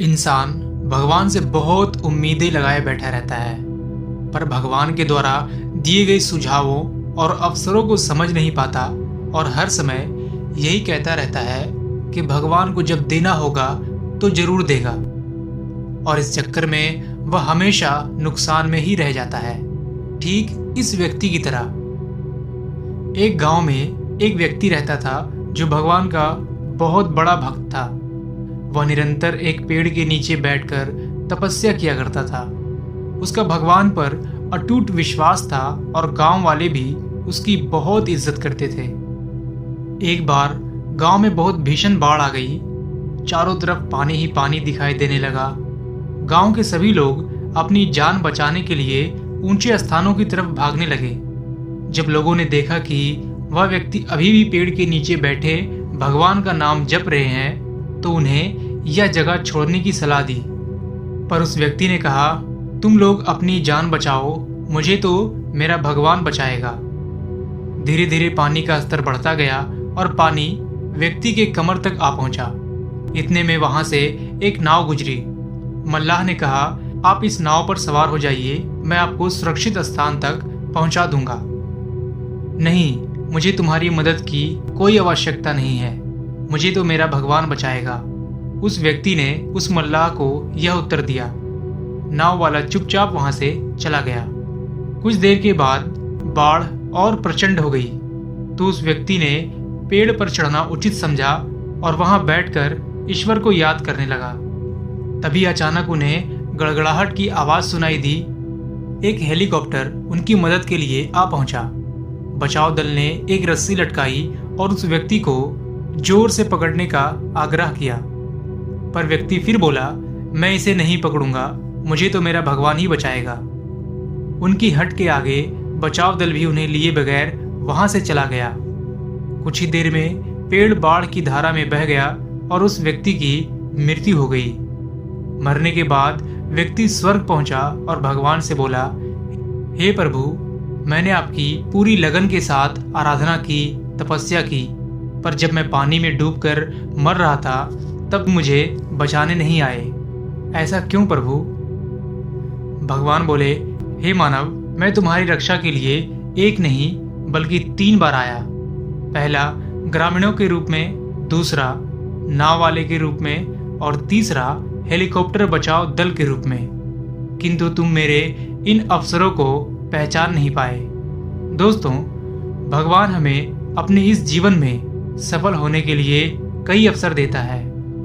इंसान भगवान से बहुत उम्मीदें लगाए बैठा रहता है, पर भगवान के द्वारा दिए गए सुझावों और अवसरों को समझ नहीं पाता और हर समय यही कहता रहता है कि भगवान को जब देना होगा तो जरूर देगा, और इस चक्कर में वह हमेशा नुकसान में ही रह जाता है। ठीक इस व्यक्ति की तरह एक गांव में एक व्यक्ति रहता था जो भगवान का बहुत बड़ा भक्त था। वह निरंतर एक पेड़ के नीचे बैठकर तपस्या किया करता था। उसका भगवान पर अटूट विश्वास था और गांव वाले भी उसकी बहुत इज्जत करते थे। एक बार गांव में बहुत भीषण बाढ़ आ गई। चारों तरफ पानी ही पानी दिखाई देने लगा। गांव के सभी लोग अपनी जान बचाने के लिए ऊंचे स्थानों की तरफ भागने लगे। जब लोगों ने देखा कि वह व्यक्ति अभी भी पेड़ के नीचे बैठे भगवान का नाम जप रहे हैं, तो उन्हें यह जगह छोड़ने की सलाह दी। पर उस व्यक्ति ने कहा, तुम लोग अपनी जान बचाओ, मुझे तो मेरा भगवान बचाएगा। धीरे धीरे पानी का स्तर बढ़ता गया और पानी व्यक्ति के कमर तक आ पहुंचा। इतने में वहां से एक नाव गुजरी। मल्लाह ने कहा, आप इस नाव पर सवार हो जाइए, मैं आपको सुरक्षित स्थान तक पहुंचा दूंगा। नहीं, मुझे तुम्हारी मदद की कोई आवश्यकता नहीं है, मुझे तो मेरा भगवान बचाएगा। उस व्यक्ति ने उस मल्लाह को यह उत्तर दिया। नाव वाला चुपचाप वहां से चला गया। कुछ देर के बाद बाढ़ और प्रचंड हो गई, तो उस व्यक्ति ने पेड़ पर चढ़ना उचित समझा और वहां बैठकर ईश्वर को याद करने लगा। तभी अचानक उन्हें गड़गड़ाहट की आवाज सुनाई दी। एक हेलीकॉप्टर उनकी मदद के लिए आ पहुंचा। बचाव दल ने एक रस्सी लटकाई और उस व्यक्ति को जोर से पकड़ने का आग्रह किया, पर व्यक्ति फिर बोला, मैं इसे नहीं पकड़ूंगा, मुझे तो मेरा भगवान ही बचाएगा। उनकी हट के आगे बचाव दल भी उन्हें लिए बगैर वहां से चला गया। कुछ ही देर में पेड़ बाढ़ की धारा में बह गया और उस व्यक्ति की मृत्यु हो गई। मरने के बाद व्यक्ति स्वर्ग पहुंचा और भगवान से बोला, हे प्रभु, मैंने आपकी पूरी लगन के साथ आराधना की, तपस्या की, पर जब मैं पानी में डूबकर मर रहा था तब मुझे बचाने नहीं आए। ऐसा क्यों प्रभु? भगवान बोले, हे मानव, मैं तुम्हारी रक्षा के लिए एक नहीं बल्कि 3 बार आया। पहला ग्रामीणों के रूप में, दूसरा नाव वाले के रूप में और तीसरा हेलीकॉप्टर बचाव दल के रूप में, किंतु तुम मेरे इन अवसरों को पहचान नहीं पाए। दोस्तों, भगवान हमें अपने इस जीवन में सफल होने के लिए कई अवसर देता है,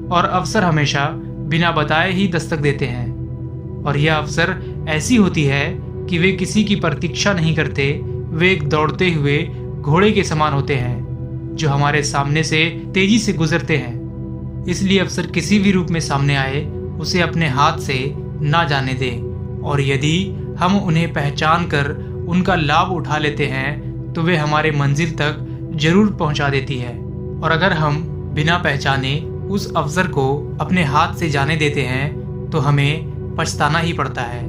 और अवसर हमेशा बिना बताए ही दस्तक देते हैं। और यह अवसर ऐसी होती है कि वे किसी की प्रतीक्षा नहीं करते। वे एक दौड़ते हुए घोड़े के समान होते हैं जो हमारे सामने से तेजी से गुजरते हैं। इसलिए अवसर किसी भी रूप में सामने आए, उसे अपने हाथ से ना जाने दें, और यदि हम उन्हें पहचान कर उनका लाभ उठा लेते हैं तो वे हमारे मंजिल तक जरूर पहुंचा देती है। और अगर हम बिना पहचाने उस अवसर को अपने हाथ से जाने देते हैं तो हमें पछताना ही पड़ता है।